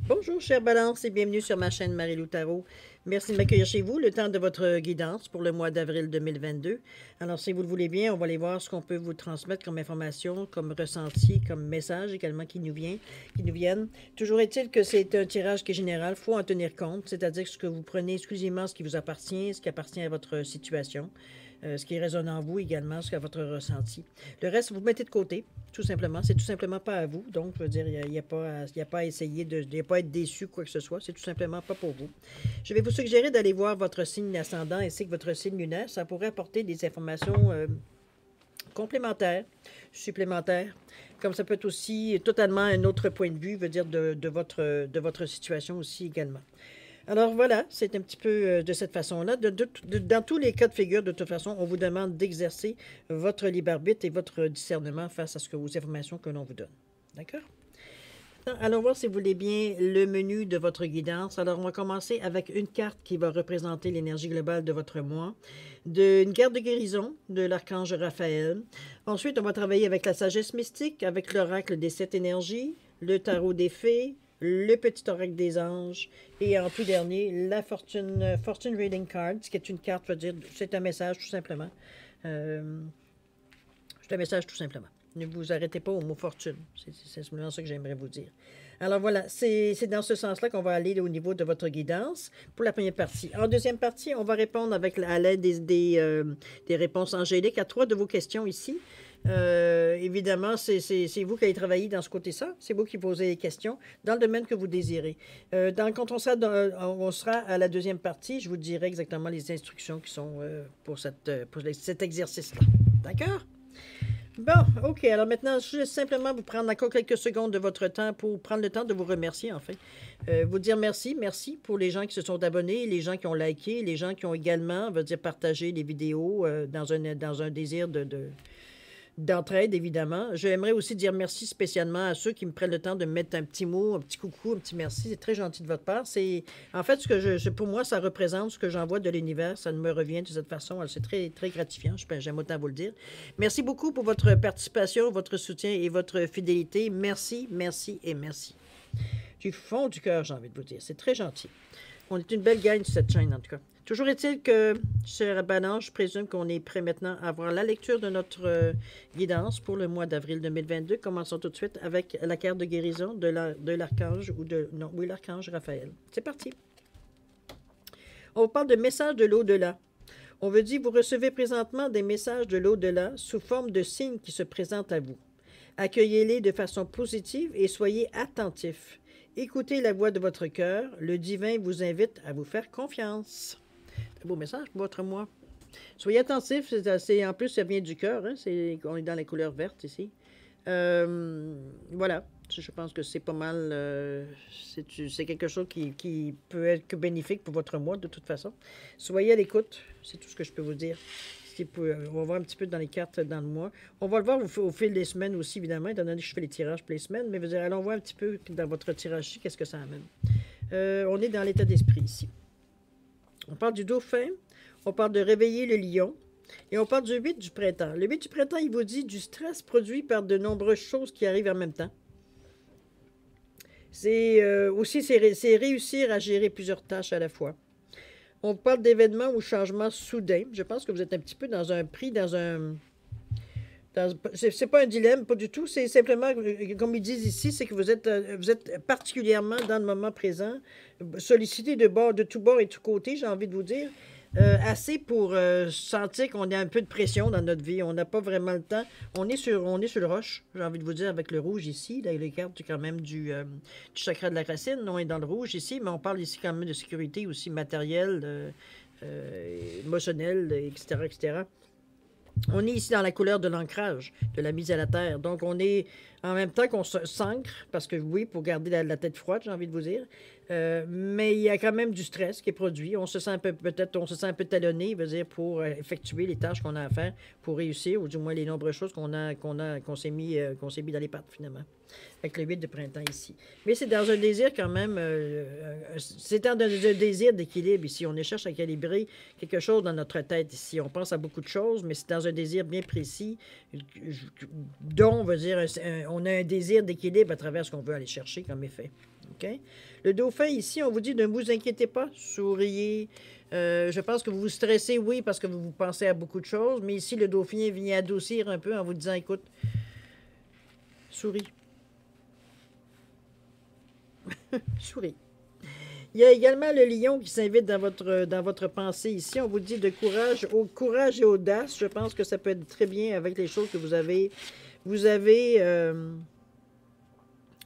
Bonjour, chère Balance, et bienvenue sur ma chaîne Marie-Lou Tarot. Merci de m'accueillir chez vous, le temps de votre guidance pour le mois d'avril 2022. Alors, si vous le voulez bien, on va aller voir ce qu'on peut vous transmettre comme information, comme ressenti, comme message également qui nous viennent. Toujours est-il que c'est un tirage qui est général, il faut en tenir compte, c'est-à-dire que ce que vous prenez exclusivement ce qui vous appartient, ce qui appartient à votre situation. Ce qui résonne en vous également, ce qu'à votre ressenti. Le reste, vous mettez de côté, tout simplement. C'est tout simplement pas à vous. Donc, je veux dire, il n'y a pas à essayer il n'y a pas à être déçu, quoi que ce soit. C'est tout simplement pas pour vous. Je vais vous suggérer d'aller voir votre signe ascendant ainsi que votre signe lunaire. Ça pourrait apporter des informations complémentaires, supplémentaires. Comme ça peut être aussi totalement un autre point de vue, veut dire de votre situation aussi également. Alors voilà, c'est un petit peu de cette façon-là. Dans tous les cas de figure, de toute façon, on vous demande d'exercer votre libre arbitre et votre discernement face à aux informations que l'on vous donne. D'accord? Allons voir si vous voulez bien le menu de votre guidance. Alors, on va commencer avec une carte qui va représenter l'énergie globale de votre mois, une carte de guérison de l'archange Raphaël. Ensuite, on va travailler avec la sagesse mystique, avec l'oracle des 7 énergies, le tarot des fées, le petit oracle des anges et en tout dernier, la fortune reading card, qui est une carte, je veux dire, c'est un message tout simplement. C'est un message tout simplement. Ne vous arrêtez pas au mot fortune. C'est simplement ça que j'aimerais vous dire. Alors voilà, c'est dans ce sens-là qu'on va aller au niveau de votre guidance pour la première partie. En deuxième partie, on va répondre à l'aide des réponses angéliques à 3 de vos questions ici. Évidemment, c'est vous qui allez travailler dans ce côté-là. C'est vous qui posez les questions dans le domaine que vous désirez. Quand on sera à la deuxième partie, je vous dirai exactement les instructions qui sont pour cet exercice-là. D'accord? Bon, OK. Alors maintenant, je vais simplement vous prendre encore quelques secondes de votre temps pour prendre le temps de vous remercier, en fait. Vous dire merci. Merci pour les gens qui se sont abonnés, les gens qui ont liké, les gens qui ont également, partagé les vidéos dans un désir d'entraide, évidemment. J'aimerais aussi dire merci spécialement à ceux qui me prennent le temps de me mettre un petit mot, un petit coucou, un petit merci. C'est très gentil de votre part. En fait, pour moi, ça représente ce que j'envoie de l'univers. Ça me revient de cette façon. C'est très, très gratifiant. J'aime autant vous le dire. Merci beaucoup pour votre participation, votre soutien et votre fidélité. Merci, merci et merci. Du fond du cœur, j'ai envie de vous dire. C'est très gentil. On est une belle gang sur cette chaîne, en tout cas. Toujours est-il que, cher Banan, je présume qu'on est prêt maintenant à voir la lecture de notre guidance pour le mois d'avril 2022. Commençons tout de suite avec la carte de guérison de l'archange l'archange Raphaël. C'est parti. On parle de messages de l'au-delà. On veut dire, vous recevez présentement des messages de l'au-delà sous forme de signes qui se présentent à vous. Accueillez-les de façon positive et soyez attentifs. Écoutez la voix de votre cœur. Le divin vous invite à vous faire confiance. C'est un beau message pour votre mois. Soyez attentifs. En plus, ça vient du cœur. Hein, on est dans la couleur verte ici. Voilà. Je pense que c'est pas mal. C'est quelque chose qui peut être que bénéfique pour votre mois, de toute façon. Soyez à l'écoute. C'est tout ce que je peux vous dire. On va voir un petit peu dans les cartes dans le mois. On va le voir au fil des semaines aussi, évidemment, étant donné que je fais les tirages pour les semaines. Mais allons voir un petit peu dans votre tirage-ci, qu'est-ce que ça amène. On est dans l'état d'esprit ici. On parle du dauphin, on parle de réveiller le lion, et on parle du 8 du printemps. Le 8 du printemps, il vous dit du stress produit par de nombreuses choses qui arrivent en même temps. C'est réussir à gérer plusieurs tâches à la fois. On parle d'événements ou changements soudains. Je pense que vous êtes un petit peu c'est pas un dilemme, pas du tout. C'est simplement, comme ils disent ici, c'est que vous êtes particulièrement dans le moment présent, sollicité de tout bord et de tout côté, j'ai envie de vous dire. Assez pour sentir qu'on a un peu de pression dans notre vie. On n'a pas vraiment le temps. On est sur le roche, j'ai envie de vous dire, avec le rouge ici. Là, les cartes quand même du chakra de la racine. On est dans le rouge ici, mais on parle ici quand même de sécurité aussi matérielle, émotionnelle, etc., etc. On est ici dans la couleur de l'ancrage, de la mise à la terre. Donc, on est en même temps qu'on s'ancre, parce que oui, pour garder la tête froide, j'ai envie de vous dire. Mais il y a quand même du stress qui est produit. On se sent un peu talonné, veut dire, pour effectuer les tâches qu'on a à faire pour réussir, ou du moins les nombreuses choses qu'on s'est mis dans les pattes, finalement. avec le 8 de printemps ici. Mais c'est dans un désir quand même, c'est dans un désir d'équilibre ici. On cherche à calibrer quelque chose dans notre tête ici. On pense à beaucoup de choses, mais c'est dans un désir bien précis, dont on veut dire, on a un désir d'équilibre à travers ce qu'on veut aller chercher comme effet. Okay? Le dauphin ici, on vous dit ne vous inquiétez pas, souriez. Je pense que vous vous stressez, oui, parce que vous pensez à beaucoup de choses, mais ici, le dauphin vient adoucir un peu en vous disant, écoute, souris. Souris. Il y a également le lion qui s'invite dans votre pensée ici. On vous dit de courage, courage et audace. Je pense que ça peut être très bien avec les choses que vous avez. Vous avez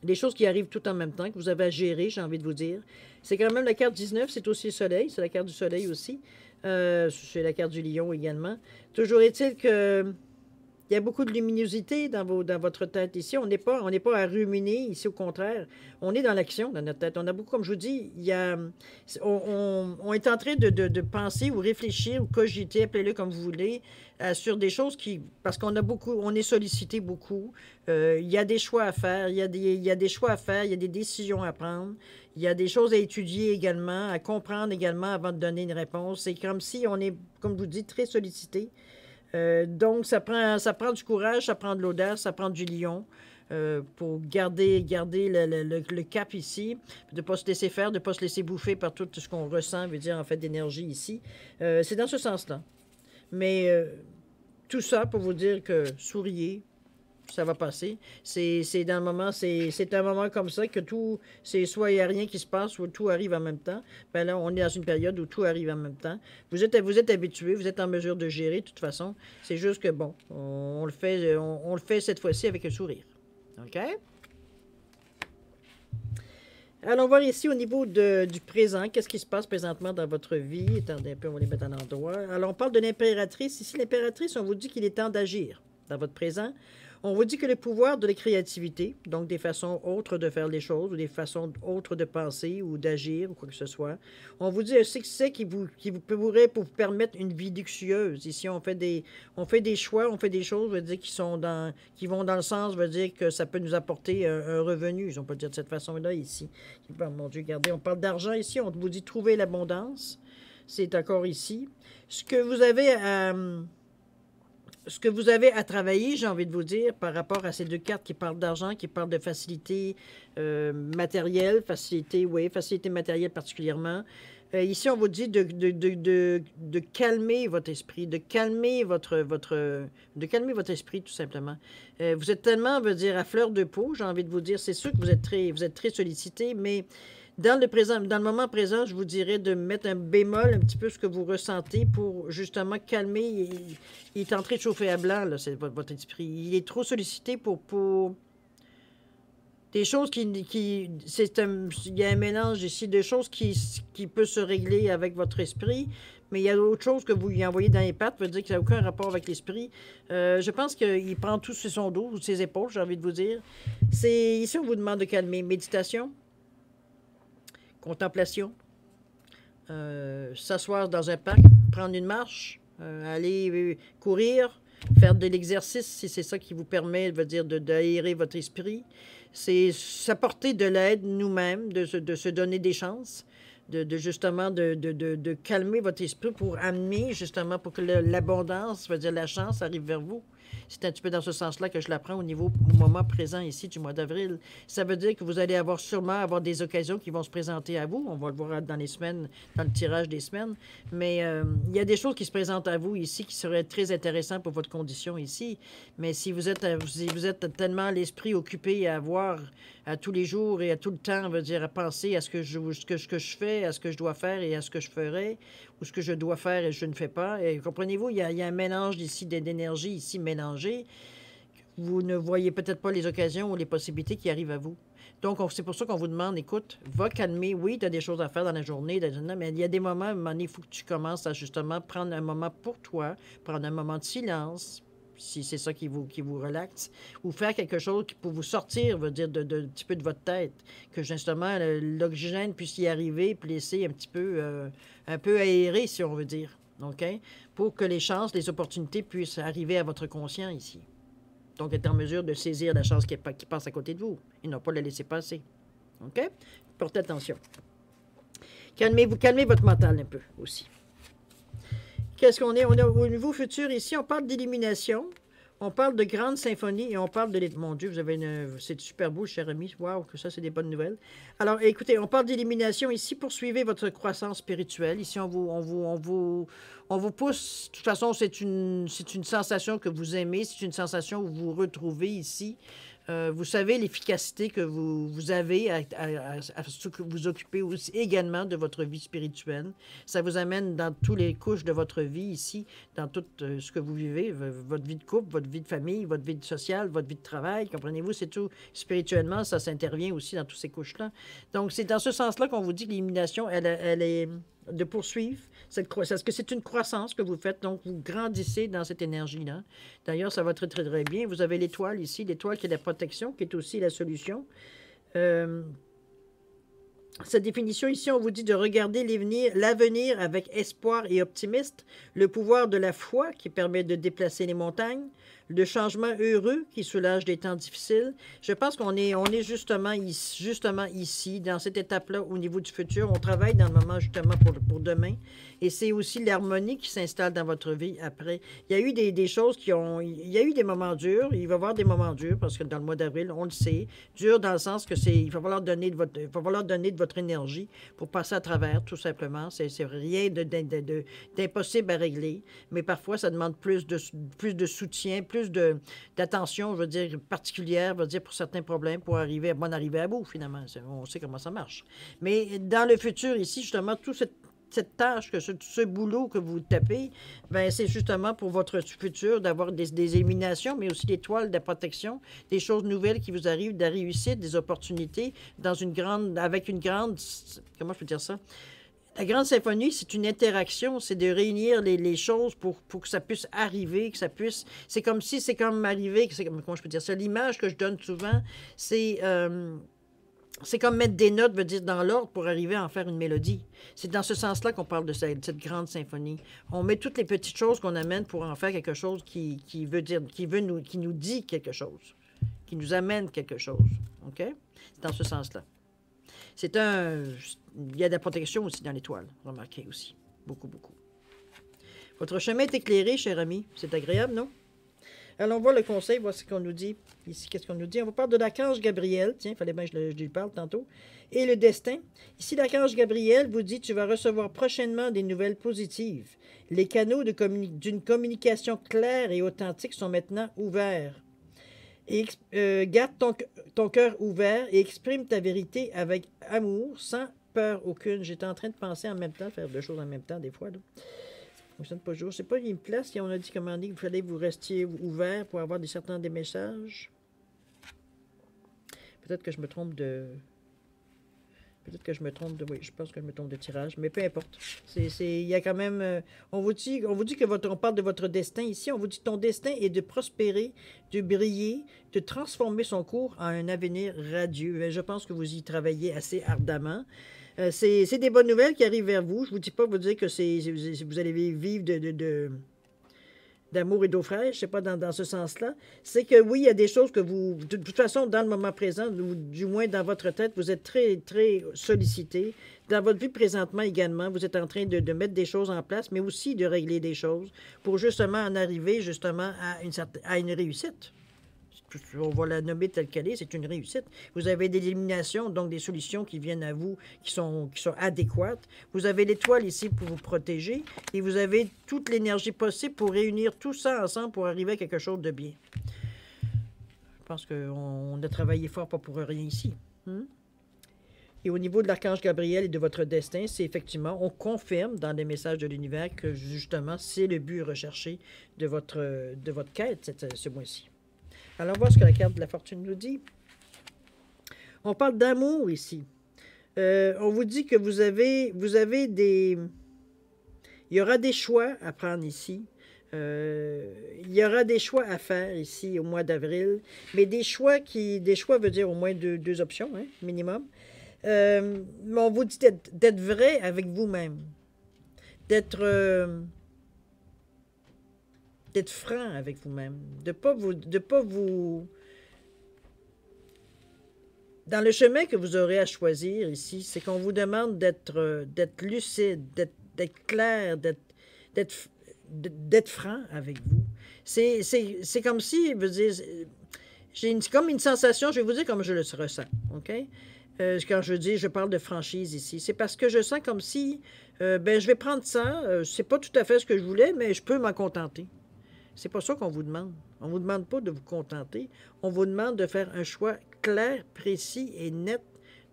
des choses qui arrivent tout en même temps, que vous avez à gérer, j'ai envie de vous dire. C'est quand même la carte 19, c'est aussi le soleil. C'est la carte du soleil aussi. C'est la carte du lion également. Toujours est-il que... Il y a beaucoup de luminosité dans votre tête ici. On n'est pas à ruminer ici, au contraire. On est dans l'action dans notre tête. On a beaucoup, comme je vous dis, on est en train de penser ou réfléchir ou cogiter, appelez-le comme vous voulez, sur des choses parce qu'on a beaucoup, on est sollicité beaucoup. Il y a des choix à faire, il y a des choix à faire, il y a des décisions à prendre. Il y a des choses à étudier également, à comprendre également avant de donner une réponse. C'est comme si on est, comme je vous dis, très sollicité. Donc, ça prend du courage, ça prend de l'audace, ça prend du lion pour garder le cap ici, de ne pas se laisser faire, de ne pas se laisser bouffer par tout ce qu'on ressent, veut dire en fait d'énergie ici. C'est dans ce sens-là. Mais tout ça pour vous dire que souriez, ça va passer. C'est dans le moment, c'est un moment comme ça que tout, c'est soit il n'y a rien qui se passe, soit tout arrive en même temps. Ben là, on est dans une période où tout arrive en même temps. Vous êtes habitué, vous êtes en mesure de gérer de toute façon. C'est juste que bon, on le fait cette fois-ci avec un sourire. OK? Allons voir ici au niveau du présent. Qu'est-ce qui se passe présentement dans votre vie? Attendez un peu, on va les mettre à l'endroit. Alors, on parle de l'impératrice. Ici, l'impératrice, on vous dit qu'il est temps d'agir dans votre présent. On vous dit que le pouvoir de la créativité, donc des façons autres de faire les choses, ou des façons autres de penser ou d'agir, ou quoi que ce soit, on vous dit un succès qui pourrait vous permettre une vie luxueuse. Ici, on fait des choix, on fait des choses, veut dire, qui vont dans le sens, veut dire que ça peut nous apporter un revenu. On peut dire de cette façon-là ici. Oh, mon Dieu, regardez, on parle d'argent ici, on vous dit trouver l'abondance. C'est encore ici. Ce que vous avez à travailler, j'ai envie de vous dire, par rapport à ces deux cartes qui parlent d'argent, qui parlent de facilité matérielle, facilité matérielle particulièrement. Ici, on vous dit de calmer votre esprit, de calmer votre esprit, tout simplement. Vous êtes tellement, veut dire, à fleur de peau, j'ai envie de vous dire. C'est sûr que vous êtes très sollicité, mais dans le moment présent, je vous dirais de mettre un bémol un petit peu ce que vous ressentez pour justement calmer. Il est en train de chauffer à blanc, là, c'est votre esprit. Il est trop sollicité pour des choses il y a un mélange ici de choses qui peut se régler avec votre esprit, mais il y a d'autres choses que vous lui envoyez dans les pattes, veut dire que ça n'a aucun rapport avec l'esprit. Je pense qu'il prend tout sur son dos ou ses épaules, j'ai envie de vous dire. Ici, on vous demande de calmer. Méditation, contemplation, s'asseoir dans un parc, prendre une marche, aller courir, faire de l'exercice si c'est ça qui vous permet, veut dire, d'aérer votre esprit. C'est s'apporter de l'aide nous-mêmes, de se donner des chances, justement de calmer votre esprit pour amener justement pour que l'abondance, veut dire la chance, arrive vers vous. C'est un petit peu dans ce sens-là que je l'apprends au moment présent ici du mois d'avril. Ça veut dire que vous allez sûrement avoir des occasions qui vont se présenter à vous. On va le voir dans les semaines, dans le tirage des semaines. Mais il y a des choses qui se présentent à vous ici qui seraient très intéressantes pour votre condition ici. Mais si vous êtes tellement l'esprit occupé à voir à tous les jours et à tout le temps, veut dire à penser à ce que je fais, à ce que je dois faire et à ce que je ferai, ou ce que je dois faire et je ne fais pas. Et comprenez-vous, il y a un mélange ici d'énergie ici mélangée. Vous ne voyez peut-être pas les occasions ou les possibilités qui arrivent à vous. Donc, c'est pour ça qu'on vous demande, écoute, va calmer. Oui, tu as des choses à faire dans la journée, mais il y a des moments, à un moment donné, il faut que tu commences à justement prendre un moment pour toi, prendre un moment de silence, si c'est ça qui vous relaxe, ou faire quelque chose pour vous sortir, veut dire, un petit peu de votre tête, que justement l'oxygène puisse y arriver, puis laisser un peu aéré, si on veut dire, OK? Pour que les chances, les opportunités puissent arriver à votre conscient ici. Donc, être en mesure de saisir la chance qui passe à côté de vous et non pas la laisser passer. OK? Portez attention. Calmez-vous, calmez votre mental un peu aussi. Qu'est-ce qu'on est? On a au niveau futur ici, on parle d'illumination, on parle de grande symphonie et on parle de... Mon Dieu, vous avez une... C'est super beau, cher ami. Waouh, que ça, c'est des bonnes nouvelles. Alors, écoutez, on parle d'illumination ici. Poursuivez votre croissance spirituelle. Ici, on vous pousse. De toute façon, c'est une sensation que vous aimez. C'est une sensation où vous vous retrouvez ici. Vous savez l'efficacité que vous avez à vous occuper aussi également de votre vie spirituelle. Ça vous amène dans toutes les couches de votre vie ici, dans tout ce que vous vivez, votre vie de couple, votre vie de famille, votre vie sociale, votre vie de travail. Comprenez-vous, c'est tout. Spirituellement, ça s'intervient aussi dans toutes ces couches-là. Donc, c'est dans ce sens-là qu'on vous dit que l'illumination, elle est de poursuivre cette croissance, parce que c'est une croissance que vous faites, donc vous grandissez dans cette énergie-là. D'ailleurs, ça va très, très, très bien. Vous avez l'étoile ici, l'étoile qui est la protection, qui est aussi la solution. Cette définition ici, on vous dit de regarder l'avenir avec espoir et optimiste, le pouvoir de la foi qui permet de déplacer les montagnes, le changement heureux qui soulage des temps difficiles. Je pense qu'on est justement ici, dans cette étape-là, au niveau du futur. On travaille dans le moment justement pour demain. Et c'est aussi l'harmonie qui s'installe dans votre vie après. Il y a eu des choses qui ont... Il y a eu des moments durs. Il va y avoir des moments durs parce que dans le mois d'avril, on le sait. Dur dans le sens que il va falloir donner de votre énergie pour passer à travers, tout simplement. C'est rien d'impossible à régler. Mais parfois, ça demande plus de soutien, plus d'attention, je veux dire, particulière, je veux dire, pour certains problèmes, pour arriver à bout, finalement. On sait comment ça marche. Mais dans le futur, ici, justement, toute cette tâche, ce boulot que vous tapez, ben c'est justement pour votre futur d'avoir des éliminations, mais aussi des toiles de protection, des choses nouvelles qui vous arrivent, de la réussite, des opportunités, avec une grande, comment je peux dire ça? La grande symphonie, c'est une interaction, c'est de réunir les choses pour que ça puisse arriver, que ça puisse... C'est comme arriver, comment je peux dire ça? L'image que je donne souvent, c'est comme mettre des notes, veut dire, dans l'ordre pour arriver à en faire une mélodie. C'est dans ce sens-là qu'on parle de cette grande symphonie. On met toutes les petites choses qu'on amène pour en faire quelque chose qui nous dit quelque chose, qui nous amène quelque chose. OK? C'est dans ce sens-là. Il y a de la protection aussi dans l'étoile, remarquez aussi. Beaucoup, beaucoup. Votre chemin est éclairé, cher ami. C'est agréable, non? Allons voir le conseil, voir ce qu'on nous dit. Ici, qu'est-ce qu'on nous dit? On vous parle de l'archange Gabriel. Tiens, il fallait bien que je lui parle tantôt. Et le destin. Ici, l'archange Gabriel vous dit, tu vas recevoir prochainement des nouvelles positives. Les canaux d'une communication claire et authentique sont maintenant ouverts. Et garde ton cœur ouvert et exprime ta vérité avec amour, sans peur aucune. J'étais en train de penser en même temps, faire deux choses en même temps, des fois. Là. Ça ne fonctionne pas toujours. Je ne sais pas, il y a une place, on a dit comment dire, qu'il fallait que vous restiez ouvert pour avoir certains des messages. Peut-être que je me trompe de... Oui, je pense que je me trompe de tirage, mais peu importe. Il y a quand même... on vous dit que on parle de votre destin ici. On vous dit que ton destin est de prospérer, de briller, de transformer son cours en un avenir radieux. Je pense que vous y travaillez assez ardemment. C'est des bonnes nouvelles qui arrivent vers vous. Je ne vous dis pas vous dire que vous allez vivre d'amour et d'eau fraîche, c'est pas dans ce sens-là. C'est que oui, il y a des choses que vous, de toute façon, dans le moment présent, ou du moins dans votre tête, vous êtes très, très sollicité. Dans votre vie présentement également, vous êtes en train de mettre des choses en place, mais aussi de régler des choses pour justement en arriver justement à une réussite. On va la nommer telle qu'elle est, c'est une réussite. Vous avez des éliminations, donc des solutions qui viennent à vous, qui sont adéquates. Vous avez l'étoile ici pour vous protéger et vous avez toute l'énergie possible pour réunir tout ça ensemble pour arriver à quelque chose de bien. Je pense qu'on a travaillé fort, pas pour rien ici. Et au niveau de l'archange Gabriel et de votre destin, c'est effectivement, on confirme dans les messages de l'univers que justement, c'est le but recherché de votre quête ce mois-ci. Alors, voir ce que la carte de la fortune nous dit. On parle d'amour ici. On vous dit que vous avez des... Il y aura des choix à prendre ici. Il y aura des choix à faire ici au mois d'avril. Mais des choix veut dire au moins deux options, hein, minimum. Mais on vous dit d'être vrai avec vous-même. D'être... d'être franc avec vous-même, de pas vous. Dans le chemin que vous aurez à choisir ici, c'est qu'on vous demande d'être lucide, d'être clair, d'être d'être franc avec vous. C'est comme si, je veux dire, comme une sensation, je vais vous dire comme je le ressens, OK? Quand je dis, je parle de franchise ici, c'est parce que je sens comme si, ben, je vais prendre ça, c'est pas tout à fait ce que je voulais, mais je peux m'en contenter. C'est pas ça qu'on vous demande. On vous demande pas de vous contenter. On vous demande de faire un choix clair, précis et net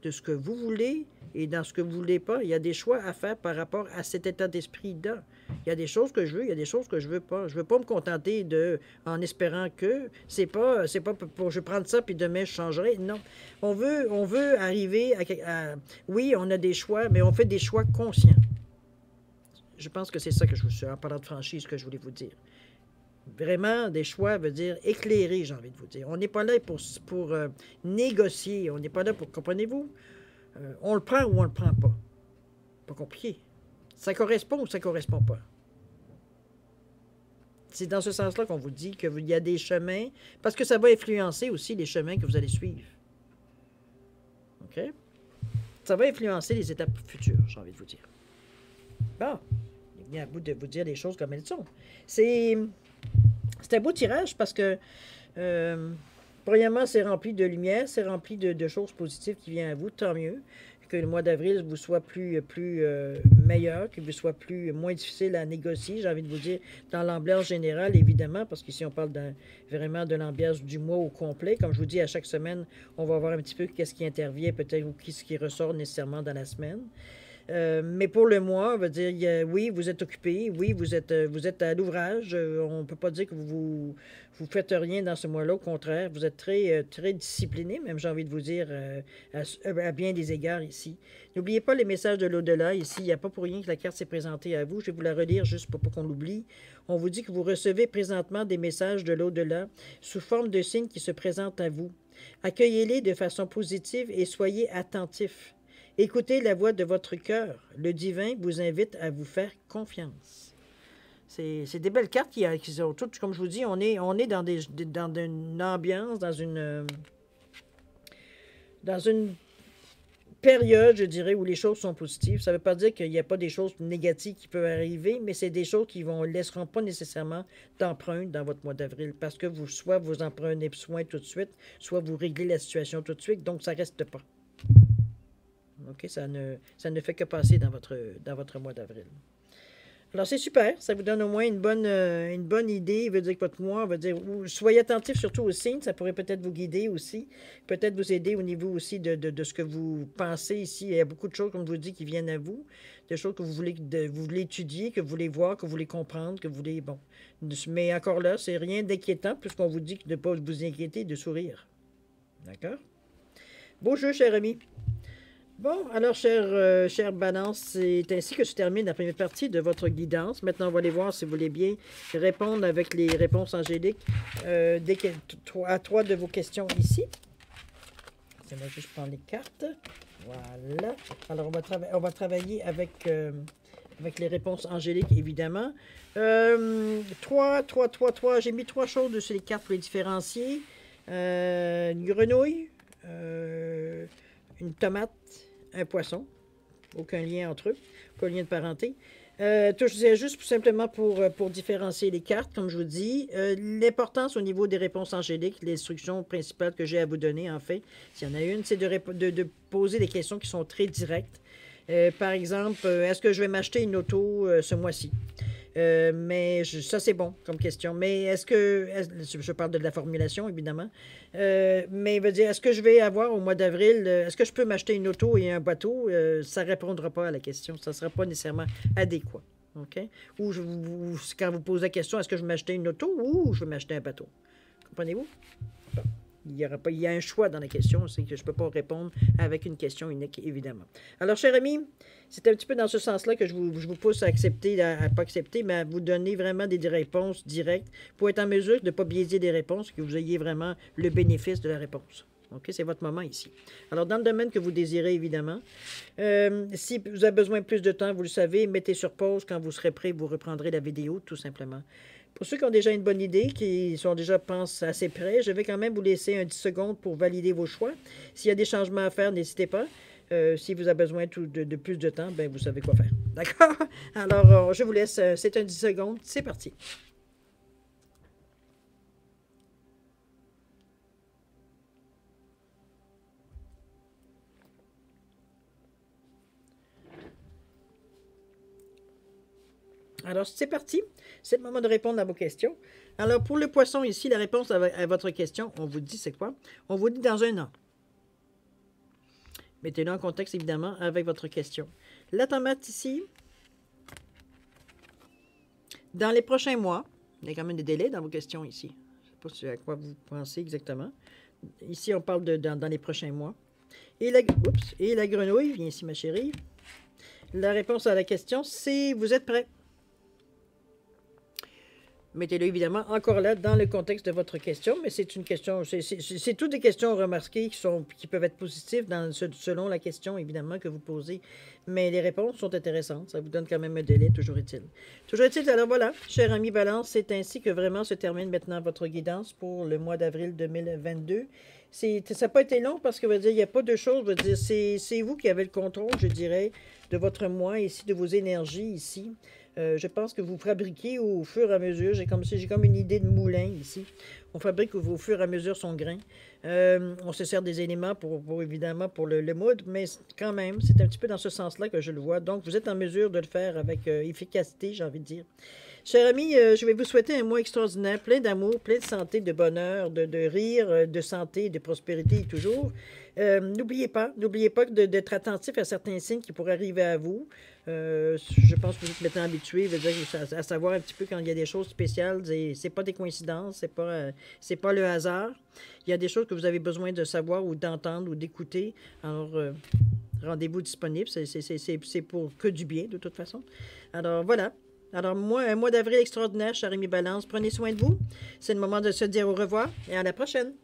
de ce que vous voulez et dans ce que vous voulez pas. Il y a des choix à faire par rapport à cet état d'esprit-là. Il y a des choses que je veux, il y a des choses que je veux pas. Je veux pas me contenter en espérant que c'est pas pour je prendre ça puis demain je changerai. Non. On veut arriver oui, on a des choix, mais on fait des choix conscients. Je pense que c'est ça que je vous en parlant de franchise que je voulais vous dire. Vraiment, des choix veut dire éclairer, j'ai envie de vous dire. On n'est pas là pour négocier. On n'est pas là pour, comprenez-vous? On le prend ou on le prend pas. Pas compliqué. Ça correspond ou ça correspond pas. C'est dans ce sens-là qu'on vous dit qu'il y a des chemins, parce que ça va influencer aussi les chemins que vous allez suivre. OK? Ça va influencer les étapes futures, j'ai envie de vous dire. Bon, il est venu à bout de vous dire les choses comme elles sont. C'est un beau tirage parce que, premièrement, c'est rempli de lumière, c'est rempli de choses positives qui viennent à vous, tant mieux. Que le mois d'avril vous soit plus meilleur, qu'il vous soit moins difficile à négocier, j'ai envie de vous dire, dans l'ambiance générale, évidemment, parce qu'ici, on parle vraiment de l'ambiance du mois au complet. Comme je vous dis, à chaque semaine, on va voir un petit peu qu'est-ce qui intervient peut-être ou ce qui ressort nécessairement dans la semaine. Mais pour le mois, on va dire, oui, vous êtes occupé, oui, vous êtes à l'ouvrage. On ne peut pas dire que vous faites rien dans ce mois-là. Au contraire, vous êtes très discipliné, même j'ai envie de vous dire, à bien des égards ici. N'oubliez pas les messages de l'au-delà. Ici, il n'y a pas pour rien que la carte s'est présentée à vous. Je vais vous la relire juste pour pas qu'on l'oublie. On vous dit que vous recevez présentement des messages de l'au-delà sous forme de signes qui se présentent à vous. Accueillez-les de façon positive et soyez attentifs. Écoutez la voix de votre cœur. Le divin vous invite à vous faire confiance. C'est des belles cartes qui sont toutes, comme je vous dis, on est dans une ambiance, dans une période, je dirais, où les choses sont positives. Ça ne veut pas dire qu'il n'y a pas des choses négatives qui peuvent arriver, mais c'est des choses qui ne laisseront pas nécessairement d'empreinte dans votre mois d'avril, parce que soit vous en prenez soin tout de suite, soit vous réglez la situation tout de suite, donc ça ne reste pas. OK? Ça ne fait que passer dans votre mois d'avril. Alors, c'est super. Ça vous donne au moins une bonne idée. Il veut dire que votre mois, va dire, soyez attentif surtout aux signes. Ça pourrait peut-être vous guider aussi. Peut-être vous aider au niveau aussi de ce que vous pensez ici. Il y a beaucoup de choses, comme je vous dis, qui viennent à vous. Des choses que vous voulez étudier, que vous voulez voir, que vous voulez comprendre, que vous voulez... Bon. Mais encore là, c'est rien d'inquiétant puisqu'on vous dit de ne pas vous inquiéter, de sourire. D'accord? Beau jeu, cher ami. Bon, alors, chère Balance, c'est ainsi que se termine la première partie de votre guidance. Maintenant, on va aller voir si vous voulez bien répondre avec les réponses angéliques à 3 de vos questions ici. On va juste prendre les cartes. Voilà. Alors, on va travailler avec les réponses angéliques, évidemment. 3. J'ai mis 3 choses sur les cartes pour les différencier. Une grenouille, une tomate, un poisson. Aucun lien entre eux. Pas de lien de parenté. C'est juste simplement pour différencier les cartes, comme je vous dis. L'importance au niveau des réponses angéliques, l'instruction principale que j'ai à vous donner, en fait, s'il y en a une, c'est de poser des questions qui sont très directes. Par exemple, est-ce que je vais m'acheter une auto ce mois-ci? Ça, c'est bon comme question. Mais je parle de la formulation, évidemment. Mais veut dire, est-ce que je vais avoir au mois d'avril, est-ce que je peux m'acheter une auto et un bateau? Ça ne répondra pas à la question. Ça ne sera pas nécessairement adéquat. OK? Ou quand vous posez la question, est-ce que je vais m'acheter une auto ou je vais m'acheter un bateau? Comprenez-vous? Bon. Il y a un choix dans la question, c'est que je ne peux pas répondre avec une question unique, évidemment. Alors, cher ami, c'est un petit peu dans ce sens-là que je vous pousse à accepter, pas accepter, mais à vous donner vraiment des réponses directes pour être en mesure de ne pas biaiser des réponses, que vous ayez vraiment le bénéfice de la réponse. OK? C'est votre moment ici. Alors, dans le domaine que vous désirez, évidemment, si vous avez besoin de plus de temps, vous le savez, mettez sur pause. Quand vous serez prêt, vous reprendrez la vidéo, tout simplement. Pour ceux qui ont déjà une bonne idée, qui sont déjà, pensent assez près, je vais quand même vous laisser un 10 secondes pour valider vos choix. S'il y a des changements à faire, n'hésitez pas. Si vous avez besoin de plus de temps, ben vous savez quoi faire. D'accord? Alors, je vous laisse. C'est un 10 secondes. C'est parti. Alors, c'est parti. C'est le moment de répondre à vos questions. Alors, pour le poisson ici, la réponse à votre question, on vous dit c'est quoi? On vous dit dans un an. Mettez-le en contexte, évidemment, avec votre question. La tomate ici, dans les prochains mois, il y a quand même des délais dans vos questions ici. Je ne sais pas à quoi vous pensez exactement. Ici, on parle dans les prochains mois. Et la grenouille, viens ici, ma chérie. La réponse à la question, c'est vous êtes prêts. Mettez-le évidemment encore là dans le contexte de votre question, mais c'est une question, c'est toutes des questions remarquées qui peuvent être positives selon la question évidemment que vous posez, mais les réponses sont intéressantes, ça vous donne quand même un délai, toujours est-il. Toujours est-il, alors voilà, cher ami Balance, c'est ainsi que vraiment se termine maintenant votre guidance pour le mois d'avril 2022. Ça n'a pas été long parce que il n'y a pas de choses, c'est vous qui avez le contrôle, je dirais, de votre mois ici, de vos énergies ici. Je pense que vous fabriquez au fur et à mesure. J'ai comme une idée de moulin ici. On fabrique au fur et à mesure son grain. On se sert des éléments évidemment pour le mood, mais quand même, c'est un petit peu dans ce sens-là que je le vois. Donc, vous êtes en mesure de le faire avec efficacité, j'ai envie de dire. Chers amis, je vais vous souhaiter un mois extraordinaire, plein d'amour, plein de santé, de bonheur, de rire, de santé, de prospérité toujours. N'oubliez pas d'être attentif à certains signes qui pourraient arriver à vous. Je pense que vous êtes maintenant habitué à savoir un petit peu quand il y a des choses spéciales. C'est pas des coïncidences, c'est pas le hasard. Il y a des choses que vous avez besoin de savoir ou d'entendre ou d'écouter. Alors, rendez-vous disponible. C'est pour que du bien, de toute façon. Alors, voilà. Alors, un mois d'avril extraordinaire, cher ami Balance. Prenez soin de vous. C'est le moment de se dire au revoir et à la prochaine.